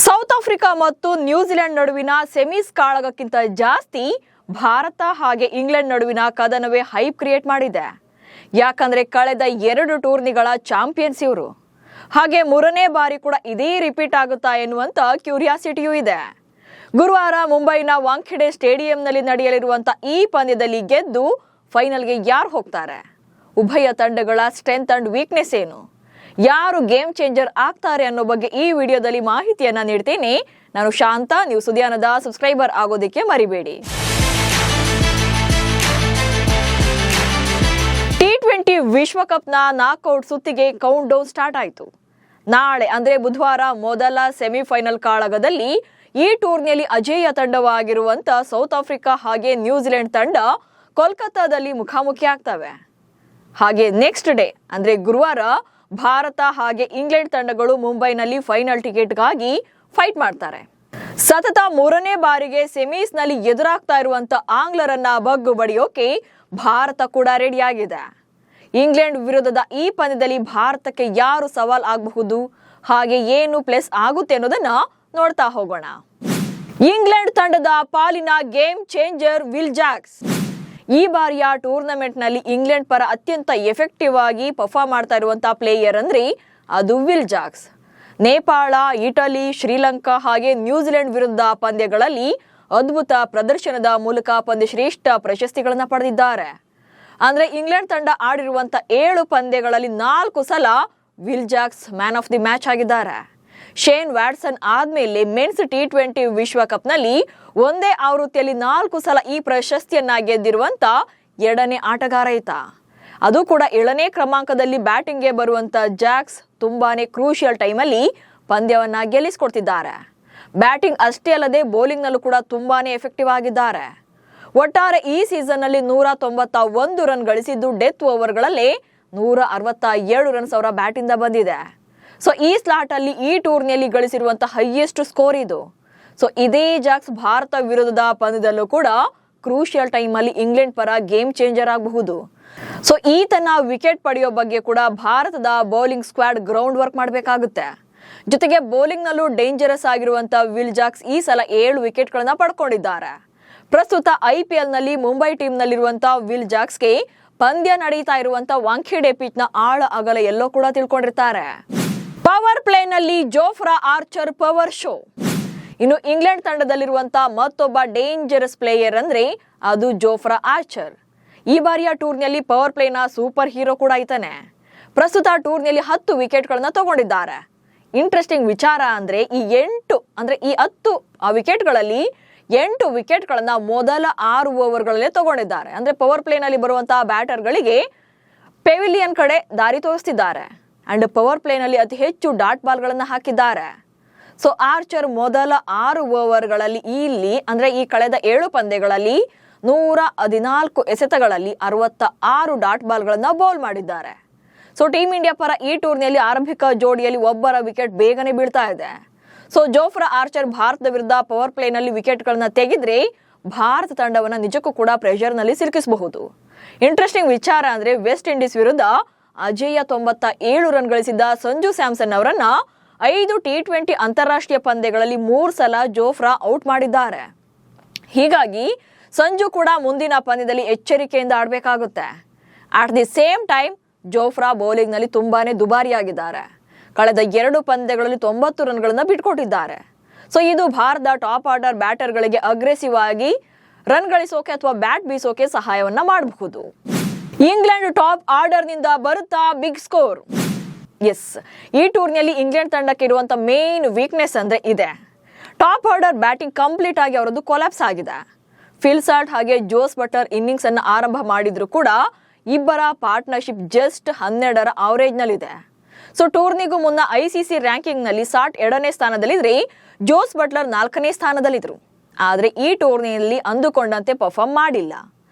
South Africa ಮತ್ತು New Zealand ನಡುವಿನ semis ಕಾಳಗಕ್ಕಿಂತ ಜಾಸ್ತಿ ಭಾರತ ಹಾಗೆ ಇಂಗ್ಲೆಂಡ್ ನಡುವಿನ ಕದನವೇ ಹೈಪ್ ಕ್ರಿಯೇಟ್ ಮಾಡಿದೆ. ಯಾಕಂದ್ರೆ ಕಳೆದ 2 ಟೂರ್ನಿಗಳ ಚಾಂಪಿಯನ್ಸ್ ಇವರು. ಹಾಗೆ 3ನೇ ಬಾರಿ ಕೂಡ ಇದೇ ರಿಪೀಟ್ ಆಗುತ್ತಾ ಎನ್ನುವಂತ ಕ್ಯೂರಿಯಾಸಿಟಿಯೂ ಇದೆ. ಗುರುವಾರ ಮುಂಬೈನ ವಾಂಖೆಡೆ ಸ್ಟೇಡಿಯಂನಲ್ಲಿ ನಡೆಯಲಿರುವಂತ ಈ ಪಂದ್ಯದಲ್ಲಿ ಗೆದ್ದು ಫೈನಲ್ಗೆ ಯಾರು ಹೋಗ್ತಾರೆ? ಉಭಯ ತಂಡಗಳ ಸ್ಟ್ರೆಂತ್ ಅಂಡ್ ವೀಕ್ನೆಸ್ ಏನು? ಯಾರು ಗೇಮ್ ಚೇಂಜರ್ ಆಗ್ತಾರೆ ಅನ್ನೋ ಬಗ್ಗೆ ಈ ವಿಡಿಯೋದಲ್ಲಿ ಮಾಹಿತಿಯನ್ನ ನೀಡ್ತೀನಿ. ನಾನು ಶಾಂತ, ನೀವು ಸುದ್ಯಾನದ ಸಬ್ಸ್ಕ್ರೈಬರ್ ಆಗೋದಕ್ಕೆ ಮರಿಬೇಡಿ. T20 ವಿಶ್ವಕಪ್ನ ನಾಕ್ಔಟ್ ಸುತ್ತಿಗೆ ಕೌಂಟ್ ಡೌನ್ ಸ್ಟಾರ್ಟ್ ಆಯಿತು. ನಾಳೆ ಅಂದ್ರೆ ಬುಧವಾರ ಮೊದಲ ಸೆಮಿಫೈನಲ್ ಕಾಳಗದಲ್ಲಿ ಈ ಟೂರ್ನಿಯಲ್ಲಿ ಅಜೇಯ ತಂಡವಾಗಿರುವಂತ ಸೌತ್ ಆಫ್ರಿಕಾ ಹಾಗೆ ನ್ಯೂಜಿಲೆಂಡ್ ತಂಡ ಕೋಲ್ಕತ್ತಾದಲ್ಲಿ ಮುಖಾಮುಖಿ ಆಗ್ತವೆ. ಹಾಗೆ ನೆಕ್ಸ್ಟ್ ಡೇ ಅಂದ್ರೆ ಗುರುವಾರ ಭಾರತ ಹಾಗೆ ಇಂಗ್ಲೆಂಡ್ ತಂಡಗಳು ಮುಂಬೈನಲ್ಲಿ ಫೈನಲ್ ಟಿಕೆಟ್ಗಾಗಿ ಫೈಟ್ ಮಾಡ್ತಾರೆ. ಸತತ 3ನೇ ಬಾರಿಗೆ ಸೆಮೀಸ್ನಲ್ಲಿ ಎದುರಾಗ್ತಾ ಇರುವಂತ ಆಂಗ್ಲರನ್ನ ಬಗ್ಗು ಬಡಿಯೋಕೆ ಭಾರತ ಕೂಡ ರೆಡಿಯಾಗಿದೆ. ಇಂಗ್ಲೆಂಡ್ ವಿರುದ್ಧದ ಈ ಪಂದ್ಯದಲ್ಲಿ ಭಾರತಕ್ಕೆ ಯಾರು ಸವಾಲ್ ಆಗಬಹುದು, ಹಾಗೆ ಏನು ಪ್ಲಸ್ ಆಗುತ್ತೆ ಅನ್ನೋದನ್ನ ನೋಡ್ತಾ ಹೋಗೋಣ. ಇಂಗ್ಲೆಂಡ್ ತಂಡದ ಪಾಲಿನ ಗೇಮ್ ಚೇಂಜರ್ ವಿಲ್ ಜಾಕ್ಸ್. ಈ ಬಾರಿಯ ಟೂರ್ನಮೆಂಟ್ ನಲ್ಲಿ ಇಂಗ್ಲೆಂಡ್ ಪರ ಅತ್ಯಂತ ಎಫೆಕ್ಟಿವ್ ಆಗಿ ಪರ್ಫಾರ್ಮ್ ಮಾಡ್ತಾ ಇರುವಂತಹ ಪ್ಲೇಯರ್ ಅಂದ್ರೆ ಅದು will Jacks. Nepal, Italy, Sri Lanka ಹಾಗೆ ನ್ಯೂಜಿಲೆಂಡ್ ವಿರುದ್ಧ ಪಂದ್ಯಗಳಲ್ಲಿ ಅದ್ಭುತ ಪ್ರದರ್ಶನದ ಮೂಲಕ ಪಂದ್ಯಶ್ರೇಷ್ಠ ಪ್ರಶಸ್ತಿಗಳನ್ನ ಪಡೆದಿದ್ದಾರೆ. ಅಂದ್ರೆ ಇಂಗ್ಲೆಂಡ್ ತಂಡ ಆಡಿರುವಂತ 7 ಪಂದ್ಯಗಳಲ್ಲಿ 4 ಸಲ will Jacks man of the match ಆಗಿದ್ದಾರೆ. ಶೇನ್ ವ್ಯಾಟ್ಸನ್ ಆದ್ಮೇಲೆ ಮೆನ್ಸ್ T20 ವಿಶ್ವಕಪ್ನಲ್ಲಿ ಒಂದೇ ಆವೃತ್ತಿಯಲ್ಲಿ 4 ಸಲ ಈ ಪ್ರಶಸ್ತಿಯನ್ನ ಗೆದ್ದಿರುವಂತ 2ನೇ ಆಟಗಾರ ಈತ. ಅದು ಕೂಡ 7ನೇ ಕ್ರಮಾಂಕದಲ್ಲಿ ಬ್ಯಾಟಿಂಗ್ಗೆ ಬರುವಂತ ಜಾಕ್ಸ್ ತುಂಬಾನೇ ಕ್ರೂಷಿಯಲ್ ಟೈಮಲ್ಲಿ ಪಂದ್ಯವನ್ನ ಗೆಲ್ಲಿಸಿಕೊಡ್ತಿದ್ದಾರೆ. ಬ್ಯಾಟಿಂಗ್ ಅಷ್ಟೇ ಅಲ್ಲದೆ ಬೌಲಿಂಗ್ ನಲ್ಲೂ ಕೂಡ ತುಂಬಾನೇ ಎಫೆಕ್ಟಿವ್ ಆಗಿದ್ದಾರೆ. ಒಟ್ಟಾರೆ ಈ ಸೀಸನ್ ನಲ್ಲಿ 191 ರನ್ ಗಳಿಸಿದ್ದು ಡೆತ್ ಓವರ್ಗಳಲ್ಲೇ 167 ರನ್ಸ್ ಅವರ ಬ್ಯಾಟ್ ಇಂದ ಬಂದಿದೆ. ಸೊ ಈ ಸ್ಲಾಟ್ ಅಲ್ಲಿ ಈ ಟೂರ್ನಿಯಲ್ಲಿ ಗಳಿಸಿರುವಂತಹ ಹೈಯೆಸ್ಟ್ ಸ್ಕೋರ್ ಇದು. ಸೊ ಇದೇ ಜಾಕ್ಸ್ ಭಾರತ ವಿರುದ್ಧದ ಪಂದ್ಯದಲ್ಲೂ ಕೂಡ ಕ್ರೂಷಿಯಲ್ ಟೈಮ್ ಅಲ್ಲಿ ಇಂಗ್ಲೆಂಡ್ ಪರ ಗೇಮ್ ಚೇಂಜರ್ ಆಗಬಹುದು. ಸೊ ಈತನ ವಿಕೆಟ್ ಪಡೆಯೋ ಬಗ್ಗೆ ಕೂಡ ಭಾರತದ ಬೌಲಿಂಗ್ ಸ್ಕ್ವಾಡ್ ಗ್ರೌಂಡ್ ವರ್ಕ್ ಮಾಡಬೇಕಾಗುತ್ತೆ. ಜೊತೆಗೆ ಬೌಲಿಂಗ್ ನಲ್ಲೂ ಡೇಂಜರಸ್ ಆಗಿರುವಂತಹ ವಿಲ್ ಜಾಕ್ಸ್ ಈ ಸಲ 7 ವಿಕೆಟ್ ಗಳನ್ನ ಪಡ್ಕೊಂಡಿದ್ದಾರೆ. ಪ್ರಸ್ತುತ IPL ನಲ್ಲಿ ಮುಂಬೈ ಟೀಮ್ ನಲ್ಲಿರುವಂತಹ ವಿಲ್ ಜಾಕ್ಸ್ಗೆ ಪಂದ್ಯ ನಡೀತಾ ಇರುವಂತಹ ವಾಂಖೆಡೆ ಪಿಚ್ ನ ಆಳ ಅಗಲ ಎಲ್ಲೋ ಕೂಡ ತಿಳ್ಕೊಂಡಿರ್ತಾರೆ. ಪವರ್ ಪ್ಲೇ ನಲ್ಲಿ ಜೋಫ್ರಾ ಆರ್ಚರ್ ಪವರ್ ಶೋ. ಇನ್ನು ಇಂಗ್ಲೆಂಡ್ ತಂಡದಲ್ಲಿರುವಂತಹ ಮತ್ತೊಬ್ಬ ಡೇಂಜರಸ್ ಪ್ಲೇಯರ್ ಅಂದ್ರೆ ಅದು ಜೋಫ್ರಾ ಆರ್ಚರ್. ಈ ಬಾರಿಯ ಟೂರ್ನಿಯಲ್ಲಿ ಪವರ್ ಪ್ಲೇನ ಸೂಪರ್ ಹೀರೋ ಕೂಡ ಇದ್ದಾನೆ. ಪ್ರಸ್ತುತ ಟೂರ್ನಿಯಲ್ಲಿ 10 ವಿಕೆಟ್ ಗಳನ್ನ ತಗೊಂಡಿದ್ದಾರೆ. ಇಂಟ್ರೆಸ್ಟಿಂಗ್ ವಿಚಾರ ಅಂದ್ರೆ ಈ 10 ವಿಕೆಟ್ ಗಳಲ್ಲಿ 8 ವಿಕೆಟ್ ಗಳನ್ನ ಮೊದಲ 6 ಓವರ್ಗಳಲ್ಲೇ ತಗೊಂಡಿದ್ದಾರೆ. ಅಂದ್ರೆ ಪವರ್ ಪ್ಲೇ ನಲ್ಲಿ ಬರುವಂತಹ ಬ್ಯಾಟರ್ ಗಳಿಗೆ ಪೆವಿಲಿಯನ್ ಕಡೆ ದಾರಿ ತೋರಿಸ್ತಿದ್ದಾರೆ. ಅಂಡ್ ಪವರ್ ಪ್ಲೇ ನಲ್ಲಿ ಅತಿ ಹೆಚ್ಚು ಡಾಟ್ ಬಾಲ್ ಗಳನ್ನ ಹಾಕಿದ್ದಾರೆ. ಸೊ ಆರ್ಚರ್ ಮೊದಲ 6 ಓವರ್ಗಳಲ್ಲಿ ಈ ಕಳೆದ 7 ಪಂದ್ಯಗಳಲ್ಲಿ 114 ಎಸೆತಗಳಲ್ಲಿ 66 ಡಾಟ್ ಬಾಲ್ ಗಳನ್ನ ಬೌಲ್ ಮಾಡಿದ್ದಾರೆ. ಸೊ ಟೀಮ್ ಇಂಡಿಯಾ ಪರ ಈ ಟೂರ್ನಿಯಲ್ಲಿ ಆರಂಭಿಕ ಜೋಡಿಯಲ್ಲಿ ಒಬ್ಬರ ವಿಕೆಟ್ ಬೇಗನೆ ಬೀಳ್ತಾ ಇದೆ. ಸೊ ಜೋಫ್ರಾ ಆರ್ಚರ್ ಭಾರತದ ವಿರುದ್ಧ ಪವರ್ ಪ್ಲೇ ನಲ್ಲಿ ವಿಕೆಟ್ ಗಳನ್ನ ತೆಗೆದ್ರೆ ಭಾರತ ತಂಡವನ್ನ ನಿಜಕ್ಕೂ ಕೂಡ ಪ್ರೆಷರ್ ನಲ್ಲಿ ಸಿಲುಕಿಸಬಹುದು. ಇಂಟ್ರೆಸ್ಟಿಂಗ್ ವಿಚಾರ ಅಂದ್ರೆ ವೆಸ್ಟ್ ಇಂಡೀಸ್ ವಿರುದ್ಧ ಅಜೇಯ 97 ರನ್ ಗಳಿಸಿದ್ದ ಸಂಜು ಸ್ಯಾಮ್ಸನ್ ಅವರನ್ನ 5 T20 ಅಂತಾರಾಷ್ಟ್ರೀಯ ಪಂದ್ಯಗಳಲ್ಲಿ 3 ಸಲ ಜೋಫ್ರಾ ಔಟ್ ಮಾಡಿದ್ದಾರೆ. ಹೀಗಾಗಿ ಸಂಜು ಕೂಡ ಮುಂದಿನ ಪಂದ್ಯದಲ್ಲಿ ಎಚ್ಚರಿಕೆಯಿಂದ ಆಡಬೇಕಾಗುತ್ತೆ. At the same time Jofra bowling ನಲ್ಲಿ ತುಂಬಾನೇ ದುಬಾರಿಯಾಗಿದ್ದಾರೆ. ಕಳೆದ 2 ಪಂದ್ಯಗಳಲ್ಲಿ 90 ರನ್ಗಳನ್ನ ಬಿಟ್ಕೊಟ್ಟಿದ್ದಾರೆ. ಸೊ ಇದು ಭಾರತದ ಟಾಪ್ ಆರ್ಡರ್ ಬ್ಯಾಟರ್ ಗಳಿಗೆ ಅಗ್ರೆಸಿವ್ ಆಗಿ ರನ್ ಗಳಿಸೋಕೆ ಅಥವಾ ಬ್ಯಾಟ್ ಬೀಸೋಕೆ ಸಹಾಯವನ್ನ ಮಾಡಬಹುದು. ಇಂಗ್ಲೆಂಡ್ ಟಾಪ್ ಆರ್ಡರ್ ನಿಂದ ಬರುತ್ತಾ ಬಿಗ್ ಸ್ಕೋರ್. ಎಸ್, ಈ ಟೂರ್ನಿಯಲ್ಲಿ ಇಂಗ್ಲೆಂಡ್ ತಂಡಕ್ಕೆ ಇರುವಂತ ಮೇನ್ ವೀಕ್ನೆಸ್ ಅಂದ್ರೆ ಇದೆ. ಟಾಪ್ ಆರ್ಡರ್ ಬ್ಯಾಟಿಂಗ್ ಕಂಪ್ಲೀಟ್ ಆಗಿ ಅವರದ್ದು ಕೊಲಾಪ್ಸ್ ಆಗಿದೆ. ಫಿಲ್ ಸಾಲ್ಟ್ ಹಾಗೆ ಜೋಸ್ ಬಟ್ಲರ್ ಇನ್ನಿಂಗ್ಸ್ ಅನ್ನ ಆರಂಭ ಮಾಡಿದ್ರು ಕೂಡ ಇಬ್ಬರ ಪಾರ್ಟ್ನರ್ಶಿಪ್ ಜಸ್ಟ್ 12ರ ಅವರೇಜ್ ನಲ್ಲಿದೆ. ಸೊ ಟೂರ್ನಿಗೂ ಮುನ್ನ ICC ರ್ಯಾಂಕಿಂಗ್ ನಲ್ಲಿ ಸಾಲ್ಟ್ 2ನೇ ಸ್ಥಾನದಲ್ಲಿದ್ರೆ ಜೋಸ್ ಬಟ್ಲರ್ 4ನೇ ಸ್ಥಾನದಲ್ಲಿದ್ರು. ಆದ್ರೆ ಈ ಟೂರ್ನಿಯಲ್ಲಿ ಅಂದುಕೊಂಡಂತೆ ಪರ್ಫಾರ್ಮ್ ಮಾಡಿಲ್ಲ.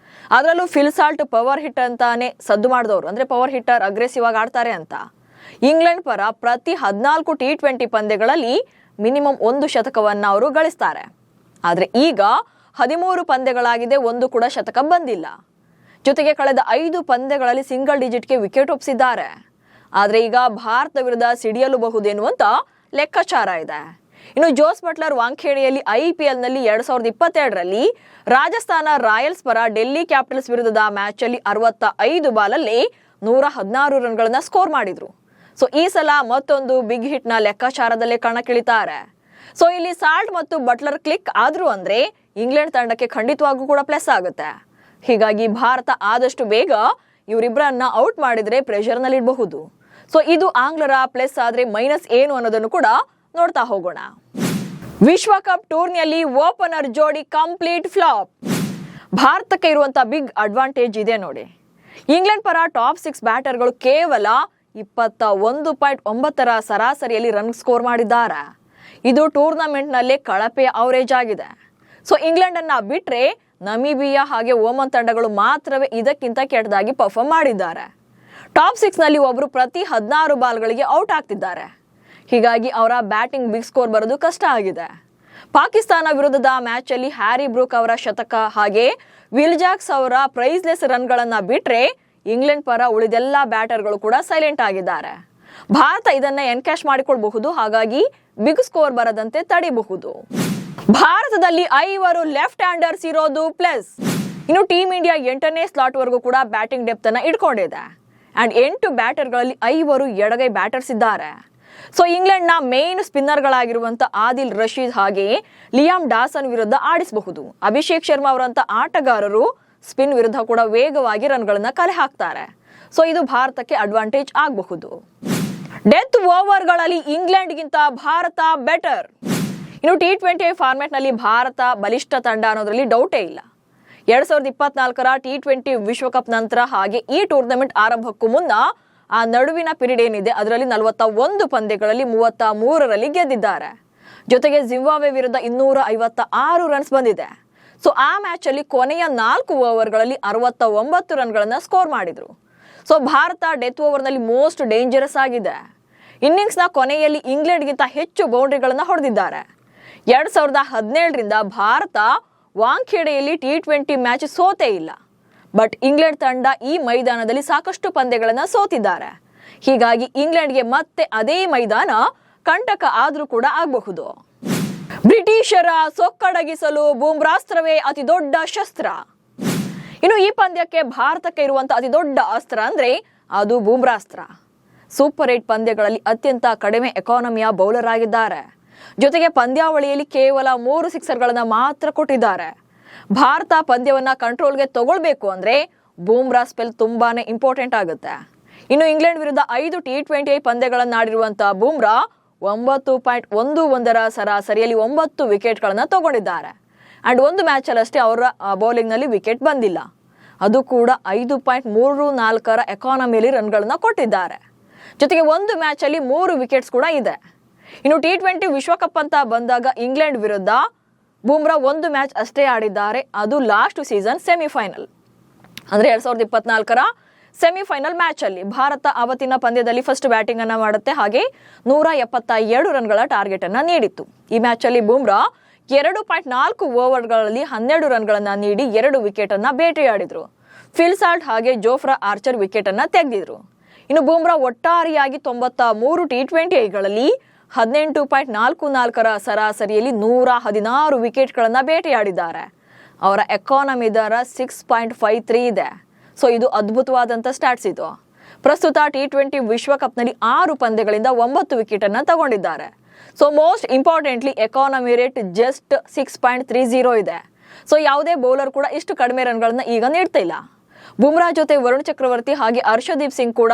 ಅದರಲ್ಲೂ ಫಿಲ್ ಸಾಲ್ಟ್ ಪವರ್ ಹಿಟ್ ಅಂತಾನೆ ಸದ್ದು ಮಾಡಿದವರು, ಅಂದ್ರೆ ಪವರ್ ಹಿಟ್ಟರ್ ಅಗ್ರೆಸಿವ್ ಆಗಿ ಆಡ್ತಾರೆ ಅಂತ. ಇಂಗ್ಲೆಂಡ್ ಪರ ಪ್ರತಿ 14 T20 ಪಂದ್ಯಗಳಲ್ಲಿ ಮಿನಿಮಮ್ 1 ಶತಕವನ್ನ ಅವರು ಗಳಿಸ್ತಾರೆ. ಆದ್ರೆ ಈಗ 13 ಪಂದ್ಯಗಳಾಗಿದೆ, 1 ಕೂಡ ಶತಕ ಬಂದಿಲ್ಲ. ಜೊತೆಗೆ ಕಳೆದ 5 ಪಂದ್ಯಗಳಲ್ಲಿ ಸಿಂಗಲ್ ಡಿಜಿಟ್ಗೆ ವಿಕೆಟ್ ಒಪ್ಪಿಸಿದ್ದಾರೆ. ಆದ್ರೆ ಈಗ ಭಾರತ ವಿರುದ್ಧ ಸಿಡಿಯಲುಬಹುದೇನುವಂತ ಲೆಕ್ಕಾಚಾರ ಇದೆ. ಇನ್ನು ಜೋಸ್ ಬಟ್ಲರ್ ವಾಂಖೇಡೆಯಲ್ಲಿ IPL ನಲ್ಲಿ 2022ರಲ್ಲಿ ರಾಜಸ್ಥಾನ ರಾಯಲ್ಸ್ ಪರ ಡೆಲ್ಲಿ ಕ್ಯಾಪಿಟಲ್ಸ್ ವಿರುದ್ಧದ ಮ್ಯಾಚ್ ಅಲ್ಲಿ 65 ಬಾಲಲ್ಲಿ 116 ರನ್ಗಳನ್ನ ಸ್ಕೋರ್ ಮಾಡಿದ್ರು. ಸೊ ಈ ಸಲ ಮತ್ತೊಂದು ಬಿಗ್ ಹಿಟ್ ನ ಲೆಕ್ಕಾಚಾರದಲ್ಲೇ ಕಣಕ್ಕಿಳಿತಾರೆ. ಸೊ ಇಲ್ಲಿ ಸಾಲ್ಟ್ ಮತ್ತು ಬಟ್ಲರ್ ಕ್ಲಿಕ್ ಆದ್ರು ಅಂದ್ರೆ ಇಂಗ್ಲೆಂಡ್ ತಂಡಕ್ಕೆ ಖಂಡಿತವಾಗೂ ಕೂಡ ಪ್ಲಸ್ ಆಗುತ್ತೆ. ಹೀಗಾಗಿ ಭಾರತ ಆದಷ್ಟು ಬೇಗ ಇವರಿಬ್ಬರನ್ನ ಔಟ್ ಮಾಡಿದ್ರೆ ಪ್ರೆಷರ್ ನಲ್ಲಿ ಇಡಬಹುದು. ಸೊ ಇದು ಆಂಗ್ಲರ ಪ್ಲಸ್ ಆದ್ರೆ ಮೈನಸ್ ಏನು ಅನ್ನೋದನ್ನು ಕೂಡ ನೋಡ್ತಾ ಹೋಗೋಣ. ವಿಶ್ವಕಪ್ ಟೂರ್ನಿಯಲ್ಲಿ ಓಪನರ್ ಜೋಡಿ ಕಂಪ್ಲೀಟ್ ಫ್ಲಾಪ್. ಭಾರತಕ್ಕೆ ಇರುವಂತ ಬಿಗ್ ಅಡ್ವಾಂಟೇಜ್ ಇದೆ ನೋಡಿ. ಇಂಗ್ಲೆಂಡ್ ಪರ ಟಾಪ್ 6 ಬ್ಯಾಟರ್ಗಳು ಕೇವಲ 21.9 ಸರಾಸರಿಯಲ್ಲಿ ರನ್ ಸ್ಕೋರ್ ಮಾಡಿದ್ದಾರೆ. ಇದು ಟೂರ್ನಮೆಂಟ್ ನಲ್ಲಿ ಕಳಪೆಯ ಅವರೇಜ್ ಆಗಿದೆ. ಸೊ ಇಂಗ್ಲೆಂಡ್ ಅನ್ನ ಬಿಟ್ರೆ ನಮೀಬಿಯಾ ಹಾಗೆ ಓಮನ್ ತಂಡಗಳು ಮಾತ್ರವೇ ಇದಕ್ಕಿಂತ ಕೆಟ್ಟದಾಗಿ ಪರ್ಫಾರ್ಮ್ ಮಾಡಿದ್ದಾರೆ. ಟಾಪ್ 6 ನಲ್ಲಿ ಒಬ್ರು ಪ್ರತಿ 16 ಬಾಲ್ಗಳಿಗೆ ಔಟ್ ಆಗ್ತಿದ್ದಾರೆ. ಹೀಗಾಗಿ ಅವರ ಬ್ಯಾಟಿಂಗ್ ಬಿಗ್ ಸ್ಕೋರ್ ಬರೋದು ಕಷ್ಟ ಆಗಿದೆ. ಪಾಕಿಸ್ತಾನ ವಿರುದ್ಧದ ಮ್ಯಾಚ್ ಅಲ್ಲಿ ಹ್ಯಾರಿ ಬ್ರೂಕ್ ಅವರ ಶತಕ ಹಾಗೆ ವಿಲ್ ಜಾಕ್ಸ್ ಅವರ ಪ್ರೈಸ್ಲೆಸ್ ರನ್ಗಳನ್ನ ಬಿಟ್ರೆ ಇಂಗ್ಲೆಂಡ್ ಪರ ಉಳಿದೆಲ್ಲ ಬ್ಯಾಟರ್ಗಳು ಕೂಡ ಸೈಲೆಂಟ್ ಆಗಿದ್ದಾರೆ. ಭಾರತ ಇದನ್ನ ಎನ್ಕ್ಯಾಶ್ ಮಾಡಿಕೊಳ್ಬಹುದು, ಹಾಗಾಗಿ ಬಿಗ್ ಸ್ಕೋರ್ ಬರದಂತೆ ತಡೆಯಬಹುದು. ಭಾರತದಲ್ಲಿ 5 ಲೆಫ್ಟ್ ಹ್ಯಾಂಡರ್ಸ್ ಇರೋದು ಪ್ಲಸ್. ಇನ್ನು ಟೀಮ್ ಇಂಡಿಯಾ 8ನೇ ಸ್ಲಾಟ್ ವರೆಗೂ ಕೂಡ ಬ್ಯಾಟಿಂಗ್ ಡೆಪ್ತ್ ಅನ್ನ ಇಟ್ಕೊಂಡಿದೆ. ಅಂಡ್ 8 ಬ್ಯಾಟರ್ಗಳಲ್ಲಿ 5 ಎಡಗೈ ಬ್ಯಾಟರ್ಸ್ ಇದ್ದಾರೆ. ಸೊ ಇಂಗ್ಲೆಂಡ್ ನ ಮೇನ್ ಸ್ಪಿನ್ನರ್ ಗಳಾಗಿರುವಂತ ಆದಿಲ್ ರಶೀದ್ ಹಾಗೆ ಲಿಯಾಮ್ ಡಾಸನ್ ವಿರುದ್ಧ ಆಡಿಸಬಹುದು. ಅಭಿಷೇಕ್ ಶರ್ಮಾ ಅವರಂತ ಆಟಗಾರರು ಸ್ಪಿನ್ ವಿರುದ್ಧ ಕೂಡ ವೇಗವಾಗಿ ರನ್ಗಳನ್ನ ಕಲೆ ಹಾಕ್ತಾರೆ. ಸೊ ಇದು ಭಾರತಕ್ಕೆ ಅಡ್ವಾಂಟೇಜ್ ಆಗಬಹುದು. ಡೆತ್ ಓವರ್ಗಳಲ್ಲಿ ಇಂಗ್ಲೆಂಡ್ಗಿಂತ ಭಾರತ ಬೆಟರ್. ಇನ್ನು T20 ಫಾರ್ಮೆಟ್ ನಲ್ಲಿ ಭಾರತ ಬಲಿಷ್ಠ ತಂಡ ಅನ್ನೋದ್ರಲ್ಲಿ ಡೌಟೇ ಇಲ್ಲ. 2024ರ T20 ವಿಶ್ವಕಪ್ ನಂತರ ಹಾಗೆ ಈ ಟೂರ್ನಮೆಂಟ್ ಆರಂಭಕ್ಕೂ ಮುನ್ನ ಆ ನಡುವಿನ ಪೀರಿಯಡ್ ಏನಿದೆ ಅದರಲ್ಲಿ 41 ಪಂದ್ಯಗಳಲ್ಲಿ 33ರಲ್ಲಿ ಗೆದ್ದಿದ್ದಾರೆ. ಜೊತೆಗೆ ಜಿಂಬಾಬ್ವೆ ವಿರುದ್ಧ 256 ರನ್ಸ್ ಬಂದಿದೆ. ಸೊ ಆ ಮ್ಯಾಚ್ ಅಲ್ಲಿ ಕೊನೆಯ 4 ಓವರ್ಗಳಲ್ಲಿ 69 ರನ್ಗಳನ್ನ ಸ್ಕೋರ್ ಮಾಡಿದ್ರು. ಸೊ ಭಾರತ ಡೆತ್ ಓವರ್ ನಲ್ಲಿ ಮೋಸ್ಟ್ ಡೇಂಜರಸ್ ಆಗಿದೆ. ಇನ್ನಿಂಗ್ಸ್ ನ ಕೊನೆಯಲ್ಲಿ ಇಂಗ್ಲೆಂಡ್ಗಿಂತ ಹೆಚ್ಚು ಬೌಂಡ್ರಿಗಳನ್ನ ಹೊಡೆದಿದ್ದಾರೆ. 2017ರಿಂದ ಭಾರತ ವಾಂಖೇಡೆಯಲ್ಲಿ T20 ಮ್ಯಾಚ್ ಸೋತೇ ಇಲ್ಲ. ಬಟ್ ಇಂಗ್ಲೆಂಡ್ ತಂಡ ಈ ಮೈದಾನದಲ್ಲಿ ಸಾಕಷ್ಟು ಪಂದ್ಯಗಳನ್ನ ಸೋತಿದ್ದಾರೆ. ಹೀಗಾಗಿ ಇಂಗ್ಲೆಂಡ್ಗೆ ಮತ್ತೆ ಅದೇ ಮೈದಾನ ಕಂಟಕ ಆದ್ರೂ ಕೂಡ ಆಗಬಹುದು. ಬ್ರಿಟಿಷರ ಸೊಕ್ಕಡಗಿಸಲು ಬೂಮ್ರಾಸ್ತ್ರವೇ ಅತಿ ದೊಡ್ಡ ಶಸ್ತ್ರ. ಇನ್ನು ಈ ಪಂದ್ಯಕ್ಕೆ ಭಾರತಕ್ಕೆ ಇರುವಂತಹ ಅತಿ ದೊಡ್ಡ ಅಸ್ತ್ರ ಅಂದ್ರೆ ಅದು ಬೂಮ್ರಾಸ್ತ್ರ. ಸೂಪರ್ 8 ಪಂದ್ಯಗಳಲ್ಲಿ ಅತ್ಯಂತ ಕಡಿಮೆ ಎಕಾನಮಿಯ ಬೌಲರ್ ಆಗಿದ್ದಾರೆ. ಜೊತೆಗೆ ಪಂದ್ಯಾವಳಿಯಲ್ಲಿ ಕೇವಲ 3 ಸಿಕ್ಸರ್ಗಳನ್ನ ಮಾತ್ರ ಕೊಟ್ಟಿದ್ದಾರೆ. ಭಾರತ ಪಂದ್ಯವನ್ನ ಕಂಟ್ರೋಲ್ಗೆ ತಗೊಳ್ಬೇಕು ಅಂದ್ರೆ ಬೂಮ್ರಾ ಸ್ಪೆಲ್ ತುಂಬಾನೇ ಇಂಪಾರ್ಟೆಂಟ್ ಆಗುತ್ತೆ. ಇನ್ನು ಇಂಗ್ಲೆಂಡ್ ವಿರುದ್ಧ 5 T20 ಪಂದ್ಯಗಳನ್ನಾಡಿರುವಂತಹ ಬೂಮ್ರಾ 9.11 ಸರಾಸರಿಯಲ್ಲಿ 9 ವಿಕೆಟ್ಗಳನ್ನ ತಗೊಂಡಿದ್ದಾರೆ. ಅಂಡ್ ಒಂದು ಮ್ಯಾಚ್ ಅಲ್ಲಷ್ಟೇ ಅವರ ಬೌಲಿಂಗ್ ನಲ್ಲಿ ವಿಕೆಟ್ ಬಂದಿಲ್ಲ. ಅದು ಕೂಡ 5.34 ಎಕಾನಮಿಯಲ್ಲಿ ರನ್ಗಳನ್ನ ಕೊಟ್ಟಿದ್ದಾರೆ. ಜೊತೆಗೆ ಒಂದು ಮ್ಯಾಚ್ ಅಲ್ಲಿ 3 ವಿಕೆಟ್ಸ್ ಕೂಡ ಇದೆ. ಇನ್ನು T20 ವಿಶ್ವಕಪ್ ಅಂತ ಬಂದಾಗ ಇಂಗ್ಲೆಂಡ್ ವಿರುದ್ಧ ಬೂಮ್ರಾ ಒಂದು ಮ್ಯಾಚ್ ಅಷ್ಟೇ ಆಡಿದ್ದಾರೆ. ಅದು ಲಾಸ್ಟ್ ಸೀಸನ್ ಸೆಮಿಫೈನಲ್ ಅಂದ್ರೆ 2024ರ ಸೆಮಿಫೈನಲ್ ಮ್ಯಾಚ್ ಅಲ್ಲಿ ಭಾರತ ಅವತ್ತಿನ ಪಂದ್ಯದಲ್ಲಿ ಫಸ್ಟ್ ಬ್ಯಾಟಿಂಗ್ ಅನ್ನ ಮಾಡುತ್ತೆ. ಹಾಗೆ 172 ರನ್ಗಳ ಟಾರ್ಗೆಟ್ ಅನ್ನ ನೀಡಿತ್ತು. ಈ ಮ್ಯಾಚ್ ಅಲ್ಲಿ ಬೂಮ್ರಾ 2.4 ಓವರ್ಗಳಲ್ಲಿ 12 ರನ್ಗಳನ್ನ ನೀಡಿ 2 ವಿಕೆಟ್ ಅನ್ನ ಬೇಟೆಯಾಡಿದ್ರು. ಫಿಲ್ ಸಾಲ್ಟ್ ಹಾಗೆ ಜೋಫ್ರಾ ಆರ್ಚರ್ ವಿಕೆಟ್ ಅನ್ನ ತೆಗೆದಿದ್ರು. ಇನ್ನು ಬೂಮ್ರಾ ಒಟ್ಟಾರೆಯಾಗಿ 93 T20ಗಳಲ್ಲಿ 18.44 ಸರಾಸರಿಯಲ್ಲಿ 116 ವಿಕೆಟ್ಗಳನ್ನ ಬೇಟೆಯಾಡಿದ್ದಾರೆ. ಅವರ ಎಕಾನಮಿ ದರ 6.53 ಇದೆ. ಸೊ ಇದು ಅದ್ಭುತವಾದಂತ ಸ್ಟಾಟ್ಸ್ ಇದು. ಪ್ರಸ್ತುತ T20 ವಿಶ್ವಕಪ್ನಲ್ಲಿ 6 ಪಂದ್ಯಗಳಿಂದ 9 ವಿಕೆಟ್ ಅನ್ನ ತಗೊಂಡಿದ್ದಾರೆ. So most importantly economy rate just 6.30 ಇದೆ. ಸೊ ಯಾವುದೇ ಬೌಲರ್ ಕೂಡ ಇಷ್ಟು ಕಡಿಮೆ ರನ್ಗಳನ್ನ ಈಗ ನೀಡ್ತಿಲ್ಲ. ಬುಮ್ರಾ ಜೊತೆ ವರುಣ್ ಚಕ್ರವರ್ತಿ ಹಾಗೆ ಹರ್ಷದೀಪ್ ಸಿಂಗ್ ಕೂಡ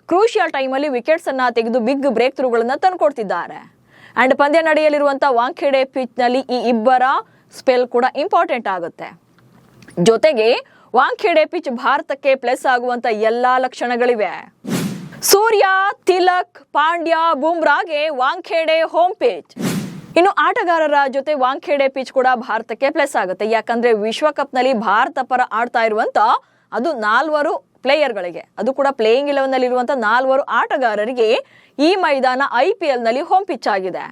ಕ್ರೂಷಿಯಲ್ ಟೈಮಲ್ಲಿ ವಿಕೆಟ್ಸ್ ಅನ್ನ ತೆಗೆದು ಬಿಗ್ ಬ್ರೇಕ್ ಥ್ರೂಗಳನ್ನ ತಂದುಕೊಡ್ತಿದ್ದಾರೆ. ಅಂಡ್ ಪಂದ್ಯ ನಡೆಯಲಿರುವಂತಹ ವಾಂಖೇಡೆ ಪಿಚ್ ನಲ್ಲಿ ಈ ಇಬ್ಬರ ಸ್ಪೆಲ್ ಕೂಡ ಇಂಪಾರ್ಟೆಂಟ್ ಆಗುತ್ತೆ. ಜೊತೆಗೆ ವಾಂಖೇಡೆ ಪಿಚ್ ಭಾರತಕ್ಕೆ ಪ್ಲಸ್ ಆಗುವಂತ ಎಲ್ಲಾ ಲಕ್ಷಣಗಳಿವೆ. ಸೂರ್ಯ, ತಿಲಕ್, ಪಾಂಡ್ಯ, ಬುಮ್ರಾಗೆ ವಾಂಖೇಡೆ ಹೋಮ್ ಪಿಚ್. ಇನ್ನು ಆಟಗಾರರ ಜೊತೆ ವಾಂಖೇಡೆ ಪಿಚ್ ಕೂಡ ಭಾರತಕ್ಕೆ ಪ್ಲಸ್ ಆಗುತ್ತೆ. ಯಾಕಂದ್ರೆ ವಿಶ್ವಕಪ್ ನಲ್ಲಿ ಭಾರತ ಪರ ಆಡ್ತಾ ಇರುವಂತ ಅದು 4 ಪ್ಲೇಯರ್ಗಳಿಗೆ, ಅದು ಕೂಡ ಪ್ಲೇಯಿಂಗ್ 11 ನಲ್ಲಿ ಇರುವಂತ 4 ಆಟಗಾರರಿಗೆ ಈ ಮೈದಾನ IPL ನಲ್ಲಿ ಹೋಮ್ ಪಿಚ್ ಆಗಿದೆ.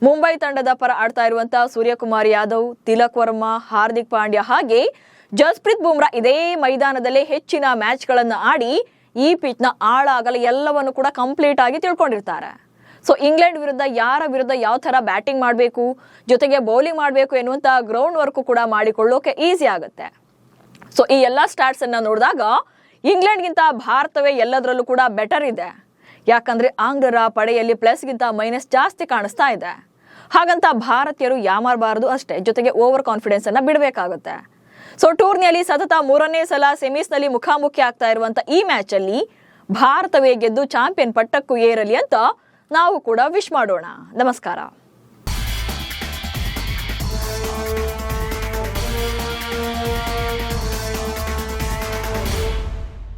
ಮುಂಬೈ ತಂಡದ ಪರ ಆಡ್ತಾ ಇರುವಂತ ಸೂರ್ಯಕುಮಾರ್ ಯಾದವ್, ತಿಲಕ್ ವರ್ಮಾ, ಹಾರ್ದಿಕ್ ಪಾಂಡ್ಯ ಹಾಗೆ ಜಸ್ಪ್ರೀತ್ ಬುಮ್ರಾ ಇದೇ ಮೈದಾನದಲ್ಲೇ ಹೆಚ್ಚಿನ ಮ್ಯಾಚ್ ಗಳನ್ನ ಆಡಿ ಈ ಪಿಚ್ ನ ಆಳಾಗಲ ಎಲ್ಲವನ್ನು ಕೂಡ ಕಂಪ್ಲೀಟ್ ಆಗಿ ತಿಳ್ಕೊಂಡಿರ್ತಾರೆ. ಸೊ ಇಂಗ್ಲೆಂಡ್ ವಿರುದ್ಧ ಯಾರ ವಿರುದ್ಧ ಯಾವ ತರ ಬ್ಯಾಟಿಂಗ್ ಮಾಡಬೇಕು, ಜೊತೆಗೆ ಬೌಲಿಂಗ್ ಮಾಡಬೇಕು ಎನ್ನುವಂತ ಗ್ರೌಂಡ್ ವರ್ಕ್ ಕೂಡ ಮಾಡಿಕೊಳ್ಳೋಕೆ ಈಸಿ ಆಗುತ್ತೆ. ಸೊ ಈ ಎಲ್ಲಾ ಸ್ಟಾಟ್ಸ್ ಅನ್ನ ನೋಡಿದಾಗ ಇಂಗ್ಲೆಂಡ್ಗಿಂತ ಭಾರತವೇ ಎಲ್ಲದರಲ್ಲೂ ಕೂಡ ಬೆಟರ್ ಇದೆ. ಯಾಕಂದ್ರೆ ಆಂಗ್ಲರ ಪಡೆಯಲ್ಲಿ ಪ್ಲಸ್ಗಿಂತ ಮೈನಸ್ ಜಾಸ್ತಿ ಕಾಣಿಸ್ತಾ ಇದೆ. ಹಾಗಂತ ಭಾರತೀಯರು ಯಾಮಾರಬಾರದು ಅಷ್ಟೇ, ಜೊತೆಗೆ ಓವರ್ ಕಾನ್ಫಿಡೆನ್ಸ್ ಅನ್ನ ಬಿಡಬೇಕಾಗುತ್ತೆ. ಸೊ ಟೂರ್ನಿಯಲ್ಲಿ ಸತತ 3ನೇ ಸಲ ಸೆಮೀಸ್ ನಲ್ಲಿ ಮುಖಾಮುಖಿ ಆಗ್ತಾ ಇರುವಂತ ಈ ಮ್ಯಾಚ್ ಅಲ್ಲಿ ಭಾರತವೇ ಗೆದ್ದು ಚಾಂಪಿಯನ್ ಪಟ್ಟಕ್ಕೂ ಏರಲಿ ಅಂತ ನಾವು ಕೂಡ ವಿಶ್ ಮಾಡೋಣ. ನಮಸ್ಕಾರ.